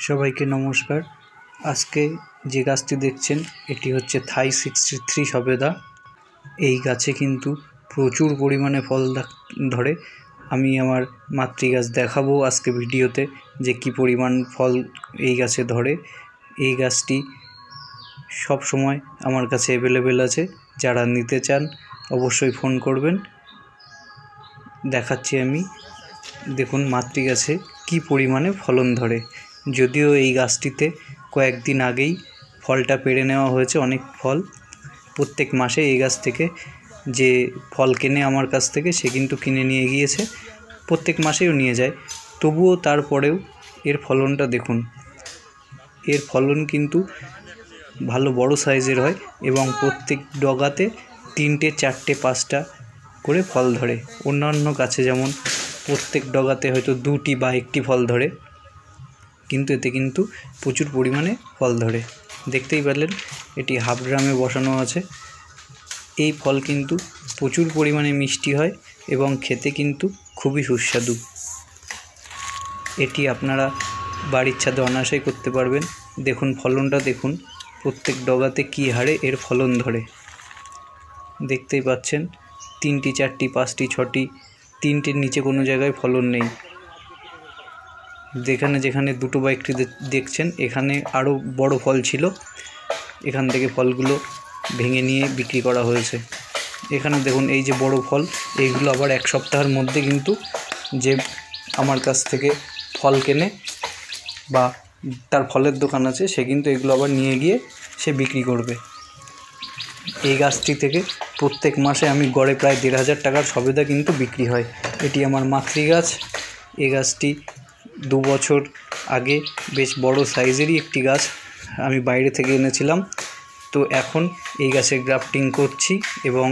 সবাইকে নমস্কার। আজকে যে গাছটি দেখছেন এটি হচ্ছে থাই 63 সবেদা। এই গাছে কিন্তু প্রচুর পরিমাণে ফল ধরে। আমি আমার মাতৃগাছ দেখাবো আজকে ভিডিওতে যে কি পরিমাণ ফল এই গাছে ধরে। এই গাছটি সব সময় আমার কাছে অ্যাভেলেবেল আছে, যারা নিতে চান অবশ্যই ফোন করবেন। দেখাচ্ছি আমি, দেখুন মাতৃগাছে কি পরিমাণে ফলন ধরে। যদিও এই গাছটিতে কয়েকদিন আগেই ফলটা পেড়ে নেওয়া হয়েছে, অনেক ফল। প্রত্যেক মাসে এই গাছ থেকে যে ফল কেনে আমার কাছ থেকে সে কিন্তু কিনে নিয়ে গিয়েছে, প্রত্যেক মাসেও নিয়ে যায়। তবুও তারপরেও এর ফলনটা দেখুন, এর ফলন কিন্তু ভালো বড় সাইজের হয় এবং প্রত্যেক ডগাতে 3টে 4টে 5টা করে ফল ধরে। অন্যান্য গাছে যেমন প্রত্যেক ডগাতে হয়তো 2টি বা 1টি ফল ধরে, কিন্তু এতে কিন্তু প্রচুর পরিমাণে ফল ধরে। দেখতেই পেলেন এটি হাফ ড্রামে বসানো আছে। এই ফল কিন্তু প্রচুর পরিমাণে মিষ্টি হয় এবং খেতে কিন্তু খুবই সুস্বাদু। এটি আপনারা বাড়ির ছাদে অনায়াসেই করতে পারবেন। দেখুন ফলনটা দেখুন, প্রত্যেক ডগাতে কী হারে এর ফলন ধরে। দেখতেই পাচ্ছেন 3টি 4টি 5টি 6টি, 3টের নিচে কোনো জায়গায় ফলন নেই। যেখানে যেখানে 2টো বা 1টি দেখছেন এখানে আরও বড় ফল ছিল, এখান থেকে ফলগুলো ভেঙে নিয়ে বিক্রি করা হয়েছে। এখানে দেখুন এই যে বড় ফল, এইগুলো আবার 1 সপ্তাহের মধ্যে কিন্তু যে আমার কাছ থেকে ফল কেনে বা তার ফলের দোকান আছে সে কিন্তু এগুলো আবার নিয়ে গিয়ে সে বিক্রি করবে। এই গাছটি থেকে প্রত্যেক মাসে আমি গড়ে প্রায় 1,500 টাকার সবেদা কিন্তু বিক্রি হয়। এটি আমার মাতৃগাছ। এই গাছটি 2 বছর আগে বেশ বড় সাইজেরই একটি গাছ আমি বাইরে থেকে এনেছিলাম। তো এখন এই গাছে গ্রাফটিং করছি এবং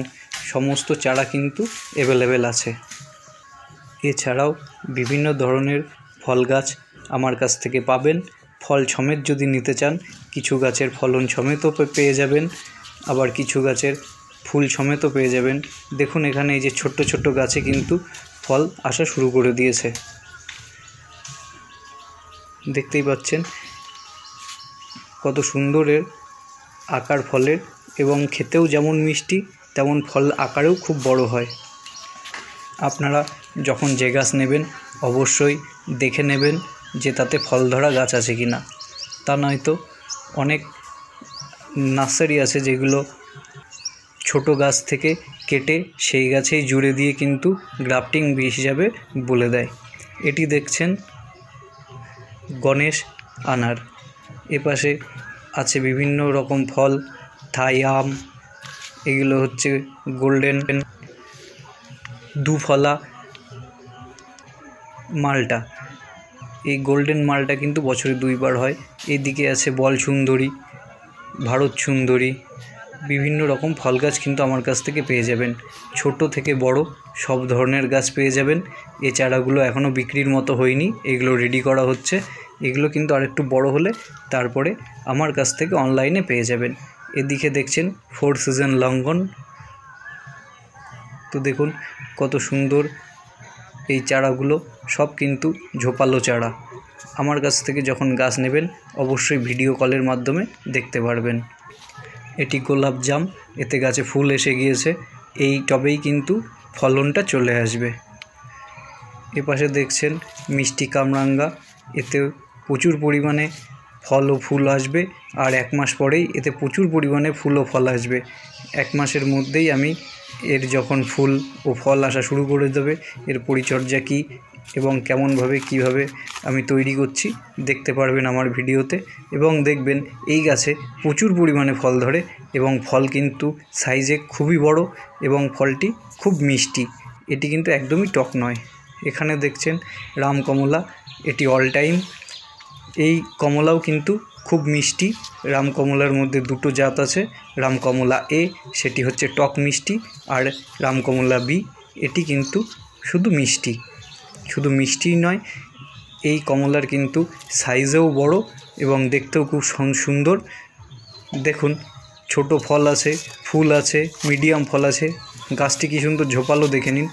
সমস্ত চারা কিন্তু অ্যাভেলেবেল আছে। এছাড়াও বিভিন্ন ধরনের ফল গাছ আমার কাছ থেকে পাবেন। ফল সমেত যদি নিতে চান, কিছু গাছের ফলন সমেতও পেয়ে যাবেন, আবার কিছু গাছের ফুল সমেতও পেয়ে যাবেন। দেখুন এখানে এই যে ছোট্ট ছোট্ট গাছে কিন্তু ফল আসা শুরু করে দিয়েছে। দেখতেই পাচ্ছেন কত সুন্দর এর আকার ফলের, এবং খেতেও যেমন মিষ্টি তেমন ফল আকারেও খুব বড় হয়। আপনারা যখন যে গাছ নেবেন অবশ্যই দেখে নেবেন যে তাতে ফল ধরা গাছ আছে কি না। তা নয়তো অনেক নার্সারি আছে যেগুলো ছোট গাছ থেকে কেটে সেই গাছেই জুড়ে দিয়ে কিন্তু গ্রাফটিং বীজ হিসাবে বলে দেয়। এটি দেখছেন গণেশ আনার, এপাশে আছে বিভিন্ন রকম ফল, থাই আম, এগুলো হচ্ছে গোল্ডেন দুফলা মালটা। এই গোল্ডেন মালটা কিন্তু বছরে 2বার হয়। এদিকে আছে বল সুন্দরী, ভারত সুন্দরী, বিভিন্ন রকম ফল গাছ কিন্তু আমার কাছ থেকে পেয়ে যাবেন। ছোট থেকে বড় সব ধরনের গাছ পেয়ে যাবেন। এই চারাগুলো এখনও বিক্রির মতো হয়নি, এগুলো রেডি করা হচ্ছে। এগুলো কিন্তু আরেকটু বড় হলে তারপরে আমার কাছ থেকে অনলাইনে পেয়ে যাবেন। এদিকে দেখছেন 4 সিজন লঙ্ঘন। তো দেখুন কত সুন্দর এই চারাগুলো, সব কিন্তু ঝোপালো চারা। আমার কাছ থেকে যখন গাছ নেবেন অবশ্যই ভিডিও কলের মাধ্যমে দেখতে পারবেন। এটি গোলাপ জাম, এতে গাছে ফুল এসে গিয়েছে, এই টবেই কিন্তু ফলনটা চলে আসবে। এপাশে দেখছেন মিষ্টি কামরাঙ্গা, এতে প্রচুর পরিমাণে ফল ও ফুল আসবে, আর 1 মাস পরেই এতে প্রচুর পরিমাণে ফুল ও ফল আসবে। 1 মাসের মধ্যেই আমি এর যখন ফুল ও ফল আসা শুরু করে দেবে, এর পরিচর্যা কী এবং কেমনভাবে কিভাবে আমি তৈরি করছি দেখতে পারবেন আমার ভিডিওতে। এবং দেখবেন এই গাছে প্রচুর পরিমাণে ফল ধরে এবং ফল কিন্তু সাইজে খুবই বড় এবং ফলটি খুব মিষ্টি। এটি কিন্তু একদমই টক নয়। এখানে দেখছেন রামকমলা, এটি অল টাইম। এই কমলাও কিন্তু খুব মিষ্টি। রামকমলার মধ্যে 2টো জাত আছে, রামকমলা এ সেটি হচ্ছে টক মিষ্টি, আর রামকমলা বি এটি কিন্তু শুধু মিষ্টি। শুধু মিষ্টিই নয়, এই কমলার কিন্তু সাইজেও বড় এবং দেখতেও খুব সুন্দর। দেখুন ছোট ফল আছে, ফুল আছে, মিডিয়াম ফল আছে। গাছটি কি সুন্দর ঝোপালো, দেখে নিন।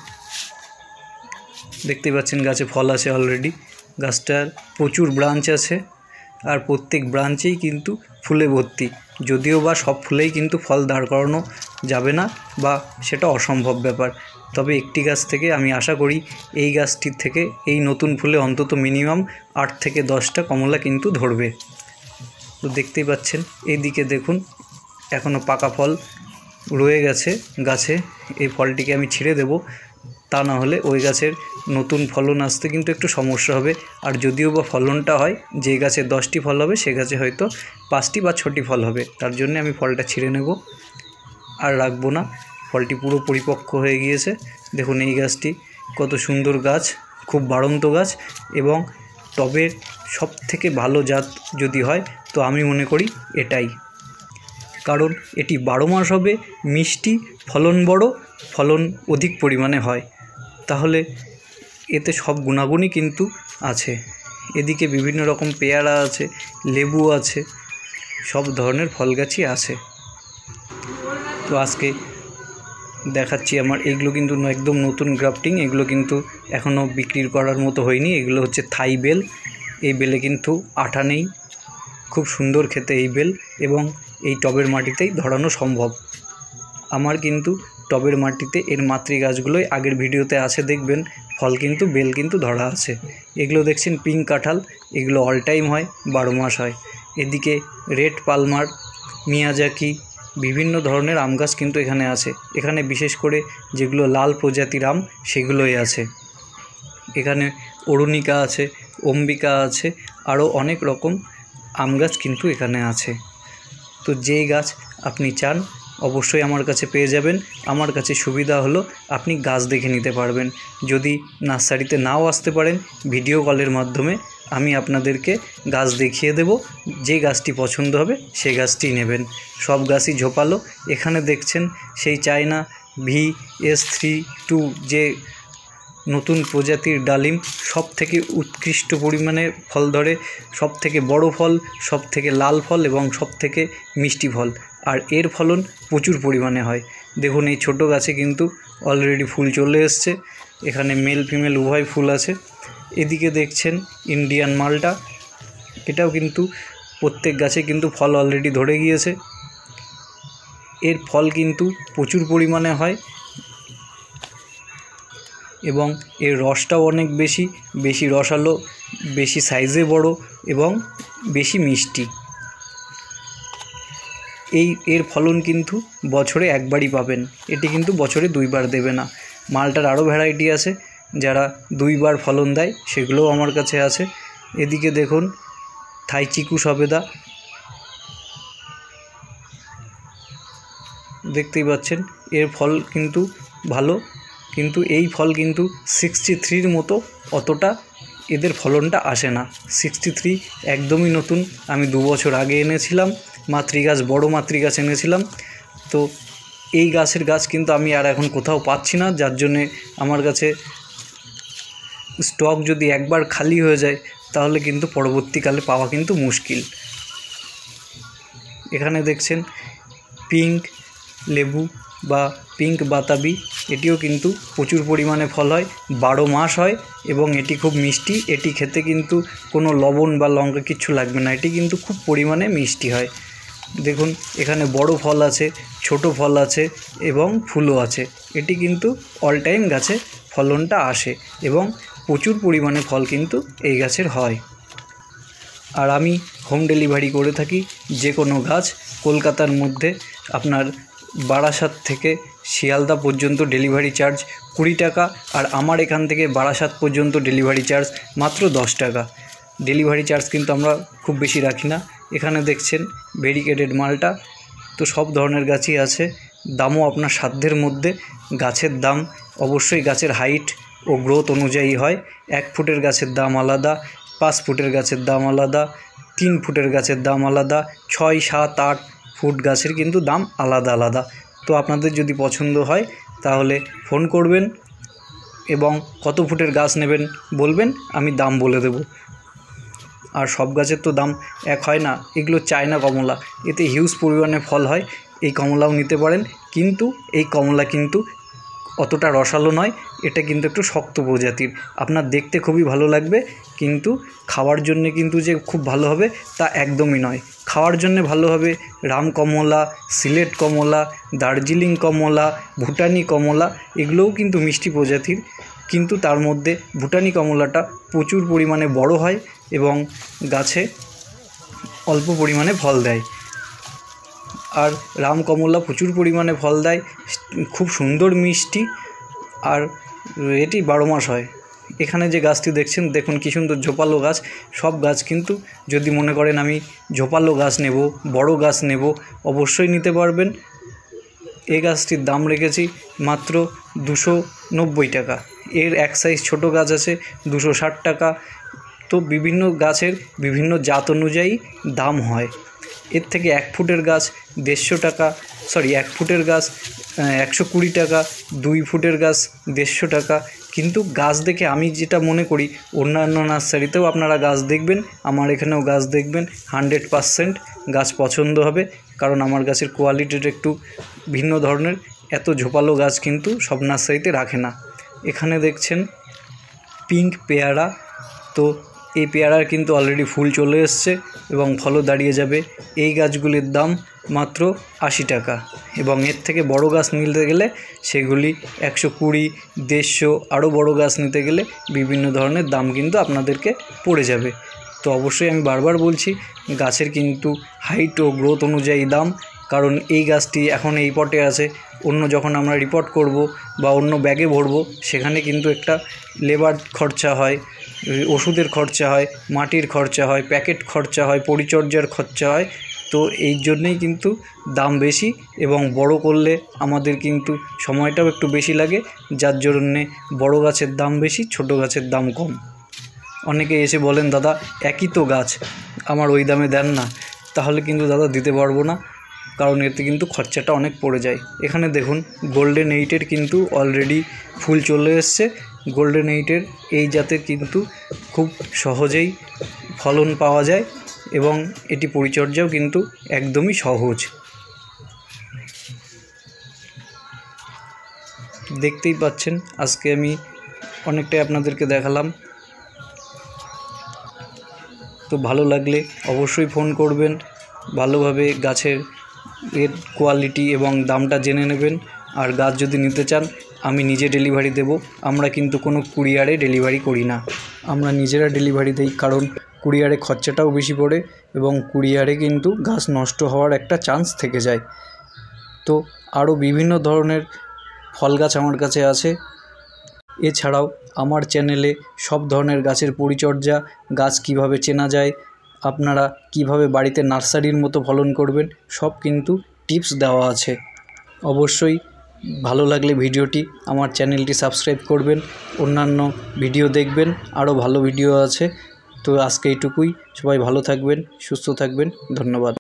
দেখতে পাচ্ছেন গাছে ফল আছে অলরেডি। গাছটার প্রচুর ব্রাঞ্চ আছে, আর প্রত্যেক ব্রাঞ্চেই কিন্তু ফুলে ভর্তি, যদিও বা সব ফুলেই কিন্তু ফল দাঁড় করানো যাবে না বা সেটা অসম্ভব ব্যাপার। তবে একটি গাছ থেকে আমি আশা করি এই গাছটির থেকে এই নতুন ফুলে অন্তত মিনিমাম 8 থেকে 10টা কমলা কিন্তু ধরবে। তো দেখতেই পাচ্ছেন এইদিকে দেখুন এখনও পাকা ফল রয়ে গেছে গাছে। এই ফলটিকে আমি ছিঁড়ে দেব, তা না হলে ওই গাছের নতুন ফলন আসতে কিন্তু একটু সমস্যা হবে। আর যদিও বা ফলনটা হয়, যে গাছে 10টি ফল হবে সে গাছে হয়তো 5টি বা 6টি ফল হবে, তার জন্য আমি ফলটা ছিঁড়ে নেব আর রাখবো না। ফলটি পুরো পরিপক্ক হয়ে গিয়েছে। দেখুন এই গাছটি কত সুন্দর গাছ, খুব বাড়ন্ত গাছ এবং টবের সব থেকে ভালো জাত যদি হয় তো আমি মনে করি এটাই, কারণ এটি 12 মাস হবে, মিষ্টি, ফলন বড়, ফলন অধিক পরিমাণে হয়। তাহলে এতে সব গুণাগুণই কিন্তু আছে। এদিকে বিভিন্ন রকম পেয়ারা আছে, লেবু আছে, সব ধরনের ফল গাছই আছে। তো আজকে দেখাচ্ছি আমার এইগুলো কিন্তু একদম নতুন গ্রাফটিং, এগুলো কিন্তু এখনও বিক্রি করার মতো হয়নি। এগুলো হচ্ছে থাই বেল। এই বেলে কিন্তু আঠা নেই, খুব সুন্দর খেতে এই বেল এবং এই টবের মাটিতেই ধরানো সম্ভব। আমার কিন্তু টবের মাটিতে এর মাতৃ গাছগুলোই আগের ভিডিওতে আছে, দেখবেন ফল কিন্তু বেল কিন্তু ধরা আছে। এগুলো দেখছেন পিঙ্ক কাঁঠাল, এগুলো অল টাইম হয়, 12 মাস হয়। এদিকে রেড পালমার, মিয়াজাকি, বিভিন্ন ধরনের আম গাছ কিন্তু এখানে আছে। এখানে বিশেষ করে যেগুলো লাল প্রজাতির আম সেগুলোই আছে। এখানে অরুণিকা আছে, অম্বিকা আছে, আরও অনেক রকম আম গাছ কিন্তু এখানে আছে। তো যেই গাছ আপনি চান অবশ্যই আমার কাছে পেয়ে যাবেন। আমার কাছে সুবিধা হলো আপনি গাছ দেখে নিতে পারবেন। যদি নার্সারিতে নাও আসতে পারেন, ভিডিও কলের মাধ্যমে আমি আপনাদেরকে গাছ দেখিয়ে দেব, যে গাছটি পছন্দ হবে সেই গাছটি নেবেন। সব গাছই ঝোপালো। এখানে দেখছেন সেই চায়না VS32 যে নতুন প্রজাতির ডালিম, সব থেকে উৎকৃষ্ট পরিমাণে ফল ধরে, সব থেকে বড় ফল, সব থেকে লাল ফল এবং সব থেকে মিষ্টি ফল, আর এর ফলন প্রচুর পরিমাণে হয়। দেখুন এই ছোট গাছে কিন্তু অলরেডি ফুল চলে এসছে। এখানে মেল ফিমেল উভয় ফুল আছে। এদিকে দেখছেন ইন্ডিয়ান মালটা, এটাও কিন্তু প্রত্যেক গাছে কিন্তু ফল অলরেডি ধরে গিয়েছে। এর ফল কিন্তু প্রচুর পরিমাণে হয় এবং এর রসটাও অনেক বেশি, বেশি রসালো, বেশি সাইজে বড় এবং বেশি মিষ্টি। এর ফলন কিন্তু বছরে একবারই পাবেন, এটি কিন্তু বছরে 2 বার দেবে না। মালটার আরও ভ্যারাইটি আছে, যারা 2 বার ফলন দেয় সেগুলোও আমার কাছে আছে। এদিকে দেখুন থাই চিকু সবেদা, দেখতেই পাচ্ছেন এর ফল কিন্তু ভালো, কিন্তু এই ফল কিন্তু 63-র মতো অতটা এদের ফলনটা আসে না। 63 একদমই নতুন, আমি 2 বছর আগে এনেছিলাম মাতৃগাছ, বড় মাতৃগাছ এনেছিলাম। তো এই গাছের গাছ কিন্তু আমি আর এখন কোথাও পাচ্ছি না, যার জন্যে আমার কাছে স্টক যদি একবার খালি হয়ে যায় তাহলে কিন্তু পরবর্তীকালে পাওয়া কিন্তু মুশকিল। এখানে দেখছেন পিঙ্ক লেবু বা পিঙ্ক বাতাবি, এটিও কিন্তু প্রচুর পরিমাণে ফল হয়, 12 মাস হয় এবং এটি খুব মিষ্টি। এটি খেতে কিন্তু কোনো লবণ বা লঙ্কা কিচ্ছু লাগবে না, এটি কিন্তু খুব পরিমাণে মিষ্টি হয়। দেখুন এখানে বড় ফল আছে, ছোট ফল আছে এবং ফুলও আছে। এটি কিন্তু অল টাইম গাছে ফলনটা আসে এবং প্রচুর পরিমাণে ফল কিন্তু এই গাছের হয়। আর আমি হোম ডেলিভারি করে থাকি যে কোনো গাছ কলকাতার মধ্যে। আপনার বারাসাত থেকে শিয়ালদা পর্যন্ত ডেলিভারি চার্জ 20 টাকা, আর আমার এখান থেকে বারাসাত পর্যন্ত ডেলিভারি চার্জ মাত্র 10 টাকা। ডেলিভারি চার্জ কিন্তু আমরা খুব বেশি রাখি না। এখানে দেখছেন ভেরিকেটেড মালটা, তো সব ধরনের গাছই আছে, দামও আপনার সাধ্যের মধ্যে। গাছের দাম অবশ্যই গাছের হাইট ও গ্রোথ অনুযায়ী হয়। 1 ফুটের গাছের দাম আলাদা, 5 ফুটের গাছের দাম আলাদা, 3 ফুটের গাছের দাম আলাদা, 6, 7, 8 ফুট গাছের কিন্তু দাম আলাদা আলাদা। তো আপনাদের যদি পছন্দ হয় তাহলে ফোন করবেন এবং কত ফুটের গাছ নেবেন বলবেন, আমি দাম বলে দেব। আর সব গাছের তো দাম এক হয় না। এগুলো চায়না কমলা, এতে হিউজ পরিমাণে ফল হয়, এই কমলাও নিতে পারেন। কিন্তু এই কমলা কিন্তু অতটা রসালো নয়, এটা কিন্তু একটু শক্ত প্রজাতির। আপনার দেখতে খুবই ভালো লাগবে, কিন্তু খাওয়ার জন্যে কিন্তু যে খুব ভালো হবে তা একদমই নয়। খাওয়ার জন্যে ভালো হবে রাম কমলা, সিলেট কমলা, দার্জিলিং কমলা, ভুটানি কমলা, এগুলোও কিন্তু মিষ্টি প্রজাতির, কিন্তু তার মধ্যে ভুটানি কমলাটা প্রচুর পরিমাণে বড় হয় এবং গাছে অল্প পরিমাণে ফল দেয়। আর রাম কমলা প্রচুর পরিমাণে ফল দেয়, খুব সুন্দর মিষ্টি, আর এটি 12 মাস হয়। এখানে যে গাছটি দেখছেন, দেখুন কী সুন্দর ঝোপালো গাছ। সব গাছ কিন্তু যদি মনে করেন আমি ঝোপালো গাছ নেব, বড় গাছ নেব, অবশ্যই নিতে পারবেন। এই গাছটির দাম রেখেছি মাত্র 290 টাকা। এর এক সাইজ ছোট গাছ আছে 260 টাকা। তো বিভিন্ন গাছের বিভিন্ন জাত অনুযায়ী দাম হয়। এর থেকে 1 ফুটের গাছ 150 টাকা, 1 ফুটের গাছ 120 টাকা, 2 ফুটের গাছ 150 টাকা। কিন্তু গাছ দেখে আমি যেটা মনে করি, অন্যান্য নার্সারিতেও আপনারা গাছ দেখবেন, আমার এখানেও গাছ দেখবেন, 100% গাছ পছন্দ হবে, কারণ আমার গাছের কোয়ালিটিটা একটু ভিন্ন ধরনের। এত ঝোপালো গাছ কিন্তু সব নার্সারিতে রাখে না। এখানে দেখছেন পিঙ্ক পেয়ারা। তো এই পেয়ারার কিন্তু অলরেডি ফুল চলে এসছে এবং ফলও দাঁড়িয়ে যাবে। এই গাছগুলির দাম মাত্র 80 টাকা, এবং এর থেকে বড় গাছ নিতে গেলে সেগুলি 120, 150, আরও বড় গাছ নিতে গেলে বিভিন্ন ধরনের দাম কিন্তু আপনাদেরকে পড়ে যাবে। তো অবশ্যই আমি বারবার বলছি, গাছের কিন্তু হাইট ও গ্রোথ অনুযায়ী দাম, কারণ এই গাছটি এখন এই পটে আছে, অন্য যখন আমরা রিপোর্ট করব বা অন্য ব্যাগে ভরবো, সেখানে কিন্তু একটা লেবার খরচা হয়, ওষুধের খরচা হয়, মাটির খরচা হয়, প্যাকেট খরচা হয়, পরিচর্যার খরচা হয়। তো এই জন্যেই কিন্তু দাম বেশি, এবং বড় করলে আমাদের কিন্তু সময়টাও একটু বেশি লাগে, যার জন্যে বড় গাছের দাম বেশি, ছোট গাছের দাম কম। অনেকে এসে বলেন, দাদা একই তো গাছ, আমার ওই দামে দেন না। তাহলে কিন্তু দাদা দিতে পারবো না, কারণ এতে কিন্তু খরচাটা অনেক পড়ে যায়। এখানে দেখুন গোল্ডেন 8-এর কিন্তু অলরেডি ফুল চলে এসছে। গোল্ডেন 8-এর এই জাতের কিন্তু খুব সহজেই ফলন পাওয়া যায়, এবং এটি পরিচর্যাও কিন্তু একদমই সহজ। দেখতেই পাচ্ছেন আজকে আমি অনেকটাই আপনাদেরকে দেখালাম। তো ভালো লাগলে অবশ্যই ফোন করবেন, ভালোভাবে গাছের এর কোয়ালিটি এবং দামটা জেনে নেবেন। আর গাছ যদি নিতে চান, আমি নিজে ডেলিভারি দেব। আমরা কিন্তু কোনো কুরিয়ারে ডেলিভারি করি না, আমরা নিজেরা ডেলিভারি দিই, কারণ কুরিয়ারে খরচাটাও বেশি পড়ে এবং কুরিয়ারে কিন্তু গাছ নষ্ট হওয়ার একটা চান্স থেকে যায়। তো আরও বিভিন্ন ধরনের ফল গাছ আমার কাছে আছে। এছাড়াও আমার চ্যানেলে সব ধরনের গাছের পরিচর্যা, গাছ কিভাবে চেনা যায়, আপনারা কিভাবে বাড়িতে নার্সারির মতো ফলন করবেন, সব কিন্তু টিপস দেওয়া আছে। অবশ্যই ভালো লাগলে ভিডিওটি, আমার চ্যানেলটি সাবস্ক্রাইব করবেন, অন্যান্য ভিডিও দেখবেন, আরও ভালো ভিডিও আছে। তো আজকে এইটুকুই, সবাই ভালো থাকবেন, সুস্থ থাকবেন, ধন্যবাদ।